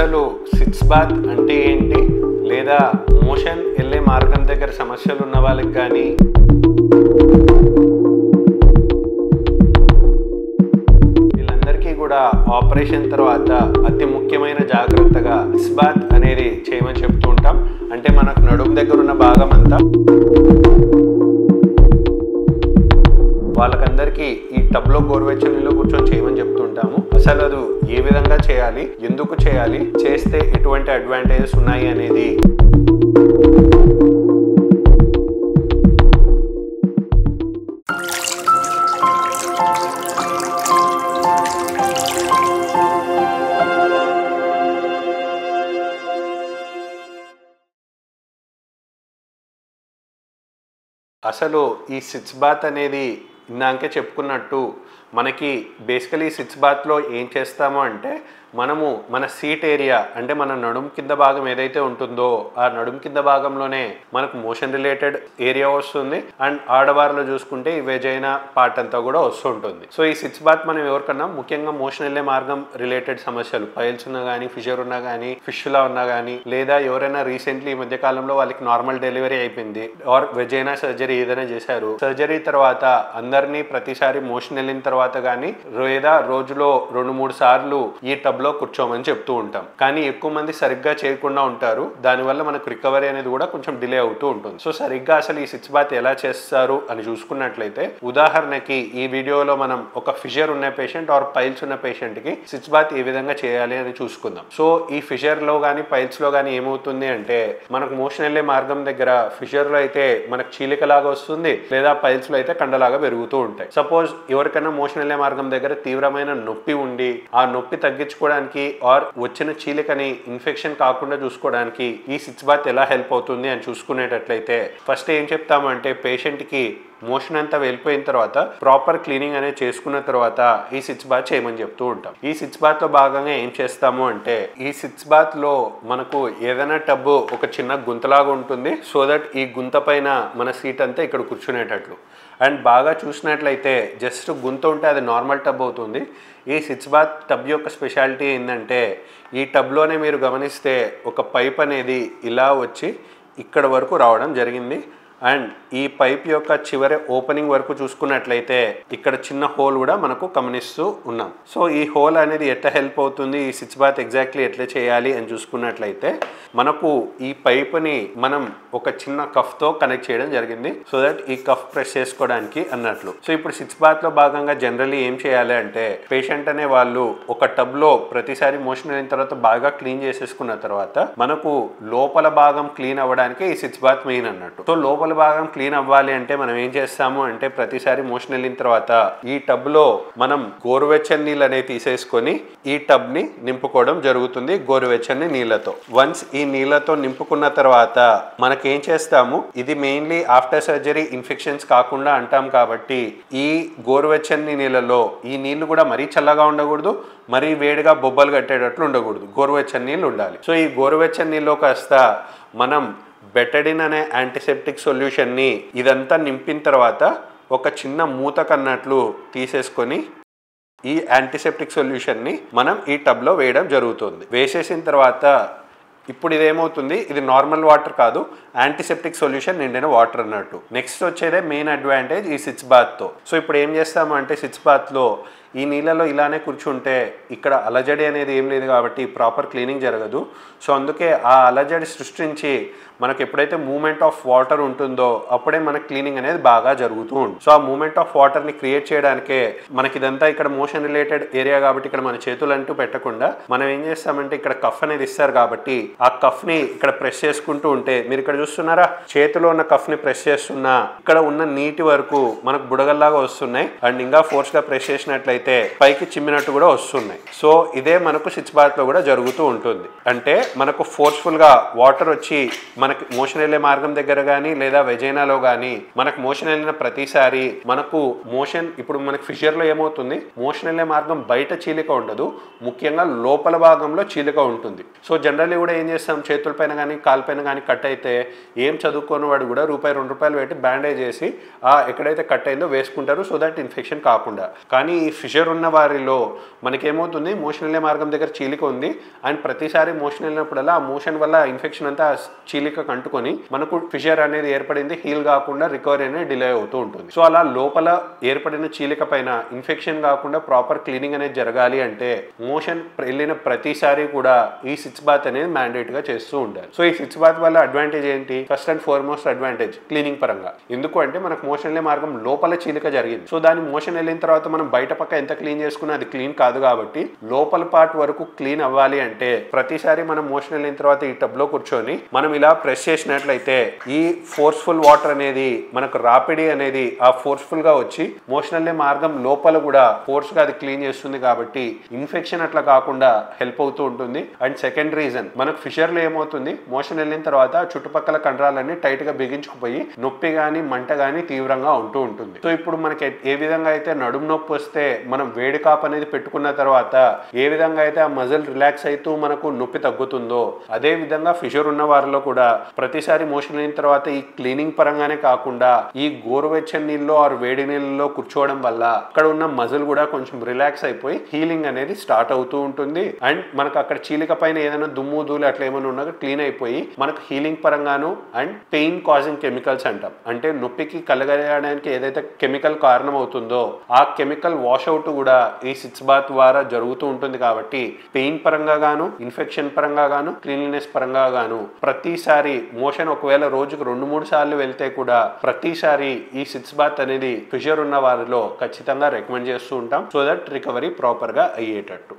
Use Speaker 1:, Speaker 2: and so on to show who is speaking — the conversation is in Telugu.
Speaker 1: అసలు సిట్స్ బాత్ అంటే ఏంటి, లేదా మోషన్ వెళ్ళే మార్గం దగ్గర సమస్యలు ఉన్న వాళ్ళకి కానీ వీళ్ళందరికీ కూడా ఆపరేషన్ తర్వాత అతి ముఖ్యమైన జాగ్రత్తగా సిట్స్ బాత్ అనేది చేయమని చెప్తూ ఉంటాం. అంటే మనకు నడుము దగ్గర ఉన్న భాగం అంతా వాళ్ళకందరికీ ఈ టబ్లో గోరువెచ్చని నీళ్ళు కూర్చొని చేయమని చెప్తుంటాము. అసలు అది ఏ విధంగా చేయాలి, ఎందుకు చేయాలి, చేస్తే ఎటువంటి అడ్వాంటేజెస్ ఉన్నాయి అనేది అసలు ఈ సిట్స్ బాత్ అనేది ఇందాకే చెప్పుకున్నట్టు మనకి బేసికలీ సిట్స్ బాత్లో ఏం చేస్తాము అంటే మనము మన సీట్ ఏరియా అంటే మన నడుము కింద భాగం ఏదైతే ఉంటుందో ఆ నడుము కింద భాగంలోనే మనకు మోషన్ రిలేటెడ్ ఏరియా వస్తుంది. అండ్ ఆడవారిలో చూసుకుంటే ఈ వెజైనా పార్ట్ అంతా కూడా వస్తుంటుంది. సో ఈ సిట్స్ బాత్ మనం ఎవరికన్నా ముఖ్యంగా మోషన్ వెళ్ళే మార్గం రిలేటెడ్ సమస్యలు, పైల్స్ ఉన్నా కానీ, ఫిషర్ ఉన్నా కానీ, ఫిష్లా ఉన్నా కానీ, లేదా ఎవరైనా రీసెంట్లీ ఈ మధ్య కాలంలో వాళ్ళకి నార్మల్ డెలివరీ అయిపోయింది ఆర్ వెజైనా సర్జరీ ఏదైనా చేశారు, సర్జరీ తర్వాత అందరినీ ప్రతిసారి మోషన్ వెళ్ళిన తర్వాత కానీ లేదా రోజులో 2-3 సార్లు ఈ టబ్లో కూర్చోమని చెప్తూ ఉంటాం. కానీ ఎక్కువ మంది సరిగ్గా చేయకుండా ఉంటారు. దానివల్ల మనకు రికవరీ అనేది కూడా కొంచెం డిలే అవుతూ ఉంటుంది. సో సరిగ్గా అసలు ఈ సిట్స్ బాత్ ఎలా చేస్తారు అని చూసుకున్నట్లయితే, ఉదాహరణకి ఈ వీడియోలో మనం ఒక ఫిషర్ ఉన్న పేషెంట్ ఆర్ పైల్స్ ఉన్న పేషెంట్ కి సిట్స్ బాత్ ఏ విధంగా చేయాలి అని చూసుకుందాం. సో ఈ ఫిషర్ లో కానీ పైల్స్ లో కానీ ఏమవుతుంది అంటే మనకు మోషన్ వెళ్ళే మార్గం దగ్గర ఫిషర్ లో అయితే మనకు చీలికలాగా వస్తుంది, లేదా పైల్స్ లో అయితే కండలాగా పెరుగుతూ ఉంటాయి. సపోజ్ ఎవరికైనా మోషన్ వెళ్ళే మార్గం దగ్గర తీవ్రమైన నొప్పి ఉండి ఆ నొప్పి తగ్గించుకోవడానికి ఆర్ వచ్చిన చీలికని ఇన్ఫెక్షన్ కాకుండా చూసుకోవడానికి ఈ సిట్స్ బాత్ ఎలా హెల్ప్ అవుతుంది అని చూసుకునేటట్లయితే ఫస్ట్ ఏం చెప్తాము అంటే పేషెంట్ కి మోషన్ అంతా వెళ్ళిపోయిన తర్వాత ప్రాపర్ క్లీనింగ్ అనేది చేసుకున్న తర్వాత ఈ సిట్స్ బాత్ చేయమని చెప్తూ ఉంటాం. ఈ సిట్స్ బాత్ లో భాగంగా ఏం చేస్తాము అంటే ఈ సిట్స్ బాత్ లో మనకు ఏదైనా టబ్ ఒక చిన్న గుంతలాగా ఉంటుంది. సో దట్ ఈ గుంత పైన మన సీట్ అంతా ఇక్కడ కూర్చునేటట్లు. అండ్ బాగా చూసినట్లయితే జస్ట్ గుంత ఉంటే అది నార్మల్ టబ్ అవుతుంది. ఈ సిట్స్ బాత్ టబ్ యొక్క స్పెషాలిటీ ఏంటంటే ఈ టబ్లోనే మీరు గమనిస్తే ఒక పైప్ అనేది ఇలా వచ్చి ఇక్కడ వరకు రావడం జరిగింది. అండ్ ఈ పైప్ యొక్క చివరి ఓపెనింగ్ వరకు చూసుకున్నట్లయితే ఇక్కడ చిన్న హోల్ కూడా మనకు గమనిస్తూ ఉన్నాం. సో ఈ హోల్ అనేది ఎట్లా హెల్ప్ అవుతుంది, ఈ సిట్స్ బాత్ ఎగ్జాక్ట్లీ ఎట్లా చేయాలి అని చూసుకున్నట్లయితే మనకు ఈ పైప్ని మనం ఒక చిన్న కఫ్తో కనెక్ట్ చేయడం జరిగింది. సో దట్ ఈ కఫ్ ప్రెస్ చేసుకోవడానికి అన్నట్లు. సో ఇప్పుడు సిట్స్ బాత్లో భాగంగా జనరల్లీ ఏం చేయాలి అంటే పేషెంట్ అనే వాళ్ళు ఒక టబ్లో ప్రతిసారి మోషన్ అయిన తర్వాత బాగా క్లీన్ చేసేసుకున్న తర్వాత మనకు లోపల భాగం క్లీన్ అవ్వడానికి ఈ సిట్స్ బాత్ మెయిన్ అన్నట్టు. సో లోపల భాగం క్లీన్ అవ్వాలి అంటే మనం ఏం చేస్తాము అంటే ప్రతిసారి మోషన్ వెళ్ళిన తర్వాత ఈ టబ్ లో మనం గోరువెచ్చని నీళ్ళు అనేవి తీసేసుకొని ఈ టబ్ ని నింపుకోవడం జరుగుతుంది గోరువెచ్చని నీళ్ళతో. వన్స్ ఈ నీళ్ళతో నింపుకున్న తర్వాత మనకేం చేస్తాము, ఇది మెయిన్లీ ఆఫ్టర్ సర్జరీ ఇన్ఫెక్షన్స్ కాకుండా అంటాం కాబట్టి ఈ గోరువెచ్చని నీళ్ళలో ఈ నీళ్లు కూడా మరీ చల్లగా ఉండకూడదు, మరీ వేడిగా బొబ్బలు కట్టేటట్లు ఉండకూడదు, గోరువెచ్చని నీళ్ళు ఉండాలి. సో ఈ గోరువెచ్చని నీళ్ళు కాస్త మనం బెటడిన్ అనే యాంటీసెప్టిక్ సొల్యూషన్ని ఇదంతా నింపిన తర్వాత ఒక చిన్న మూత కన్నట్లు తీసేసుకొని ఈ యాంటీసెప్టిక్ సొల్యూషన్ని మనం ఈ టబ్లో వేయడం జరుగుతుంది. వేసేసిన తర్వాత ఇప్పుడు ఇదేమవుతుంది, ఇది నార్మల్ వాటర్ కాదు, యాంటీసెప్టిక్ సొల్యూషన్ నిండిన వాటర్ అన్నట్టు. నెక్స్ట్ వచ్చేదే మెయిన్ అడ్వాంటేజ్ ఈ సిట్స్ బాత్తో. సో ఇప్పుడు ఏం చేస్తాము అంటే సిట్స్ బాత్లో ఈ నీళ్ళలో ఇలానే కూర్చుంటే ఇక్కడ అలజడి అనేది ఏం లేదు కాబట్టి ప్రాపర్ క్లీనింగ్ జరగదు. సో అందుకే ఆ అలజడి సృష్టించి మనకు ఎప్పుడైతే మూమెంట్ ఆఫ్ వాటర్ ఉంటుందో అప్పుడే మనకు క్లీనింగ్ అనేది బాగా జరుగుతూ ఉంటుంది. సో ఆ మూమెంట్ ఆఫ్ వాటర్ని క్రియేట్ చేయడానికే మనకి ఇదంతా ఇక్కడ మోషన్ రిలేటెడ్ ఏరియా కాబట్టి ఇక్కడ మన చేతులు అంటూ పెట్టకుండా మనం ఏం చేస్తామంటే ఇక్కడ కఫ్ అనేది ఇస్తారు కాబట్టి ఆ కఫ్ని ఇక్కడ ప్రెస్ చేసుకుంటూ ఉంటే మీరు ఇక్కడ చూస్తున్నారా, చేతిలో ఉన్న కఫ్ని ప్రెస్ చేస్తున్నా ఇక్కడ ఉన్న నీటి వరకు మనకు బుడగల్లాగా వస్తున్నాయి. అండ్ ఇంకా ఫోర్స్గా ప్రెస్ చేసినట్లయితే పైకి చిమ్మినట్టు కూడా వస్తున్నాయి. సో ఇదే మనకు సిట్స్ బాత్ లో కూడా జరుగుతూ ఉంటుంది. అంటే మనకు ఫోర్స్ఫుల్ గా వాటర్ వచ్చి మనకి మోషన్ వెళ్ళే మార్గం దగ్గర కానీ లేదా వెజైనాలో కానీ మనకు మోషన్ వెళ్ళిన ప్రతిసారి మనకు మోషన్ ఇప్పుడు మనకి ఫిషర్ లో ఏమవుతుంది, మోషన్ వెళ్ళే మార్గం బయట చీలిక ఉండదు, ముఖ్యంగా లోపల భాగంలో చీలిక ఉంటుంది. సో జనరల్లీ కూడా ఏం చేస్తాం, చేతుల పైన కానీ కాళ్ళపైన కానీ కట్ అయితే ఏం చదువుకోని వాడు కూడా ₹1-2 పెట్టి బ్యాండేజ్ చేసి ఎక్కడైతే కట్ అయిందో వేసుకుంటారు, సో దట్ ఇన్ఫెక్షన్ కాకుండా. కానీ ఈ ఫిషర్ ఫిషర్ ఉన్న వారిలో మనకేమవుతుంది మోషన్ వెళ్ళే మార్గం దగ్గర చీలిక ఉంది అండ్ ప్రతిసారి మోషన్ వెళ్ళినప్పుడల్లా ఆ మోషన్ వల్ల ఇన్ఫెక్షన్ అంతా చీలిక కంటుకొని మనకు ఫిషర్ అనేది ఏర్పడింది హీల్ కాకుండా రికవరీ అనేది డిలే అవుతూ ఉంటుంది. సో అలా లోపల ఏర్పడిన చీలిక పైన ఇన్ఫెక్షన్ కాకుండా ప్రాపర్ క్లీనింగ్ అనేది జరగాలి అంటే మోషన్ వెళ్ళిన ప్రతిసారి కూడా ఈ సిట్స్ బాత్ అనేది మ్యాండేట్ గా చేస్తూ ఉండాలి. సో ఈ సిట్స్ బాత్ వల్ల అడ్వాంటేజ్ ఏంటి? First and foremost advantage cleaning పరంగా. ఎందుకు అంటే మనకు మోషన్ వెళ్ళే మార్గం లోపల చీలిక జరిగింది. సో దాని మోషన్ వెళ్ళిన తర్వాత మనం బయట పక్క ఎంత క్లీన్ చేసుకున్నా అది క్లీన్ కాదు కాబట్టి లోపల పార్ట్ వరకు క్లీన్ అవ్వాలి అంటే ప్రతిసారి మనం మోషన్ వెళ్ళిన తర్వాత ఈ టబ్ లో కూర్చొని మనం ఇలా ప్రెస్ చేసినట్లయితే ఈ ఫోర్స్ఫుల్ వాటర్ అనేది మనకు రాపిడి అనేది ఆ ఫోర్స్ఫుల్ గా వచ్చి మోషన్ వెళ్ళే మార్గం లోపల కూడా ఫోర్స్ గా అది క్లీన్ చేస్తుంది కాబట్టి ఇన్ఫెక్షన్ అట్లా కాకుండా హెల్ప్ అవుతూ ఉంటుంది. అండ్ సెకండ్ రీజన్ మనకు ఫిషర్ లో ఏమవుతుంది మోషన్ వెళ్ళిన తర్వాత చుట్టుపక్కల కండరాలన్నీ టైట్ గా బిగించుకుపోయి నొప్పి గానీ మంట గానీ తీవ్రంగా ఉంటూ ఉంటుంది. సో ఇప్పుడు మనకి ఏ విధంగా అయితే నడుము నొప్పి వస్తే మనం వేడి కాప్ అనేది పెట్టుకున్న తర్వాత ఏ విధంగా అయితే ఆ మజిల్ రిలాక్స్ అవుతూ మనకు నొప్పి తగ్గుతుందో అదే విధంగా ఫిషర్ ఉన్న వారిలో కూడా ప్రతిసారి మోషన్ అయిన తర్వాత ఈ క్లీనింగ్ పరంగానే కాకుండా ఈ గోరువెచ్చని నీళ్ళు ఆర్ వేడి నీళ్ళలో కూర్చోవడం వల్ల అక్కడ ఉన్న మజిల్ కూడా కొంచెం రిలాక్స్ అయిపోయి హీలింగ్ అనేది స్టార్ట్ అవుతూ ఉంటుంది. అండ్ మనకు అక్కడ చీలిక పైన ఏదైనా దుమ్ము ధూళి అట్లా ఏమైనా ఉన్నా క్లీన్ అయిపోయి మనకు హీలింగ్ పరంగాను అండ్ పెయిన్ కాజింగ్ కెమికల్స్ అంటాం అంటే నొప్పికి కలగడానికి ఏదైతే కెమికల్ కారణం అవుతుందో ఆ కెమికల్ వాష్ అవుట్ కూడా ఈ సిట్స్ బాత్ ద్వారా జరుగుతూ ఉంటుంది. కాబట్టి పెయిన్ పరంగా గాను ఇన్ఫెక్షన్ పరంగా గాను క్లీన్లీనెస్ పరంగా గాను ప్రతిసారి మోషన్ ఒకవేళ రోజుకు 2-3 సార్లు వెళ్తే కూడా ప్రతిసారి ఈ సిట్స్ బాత్ అనేది ఫిషర్ ఉన్న వారిలో ఖచ్చితంగా రికమెండ్ చేస్తూ ఉంటాం సో దట్ రికవరీ ప్రాపర్ గా అయ్యేటట్టు.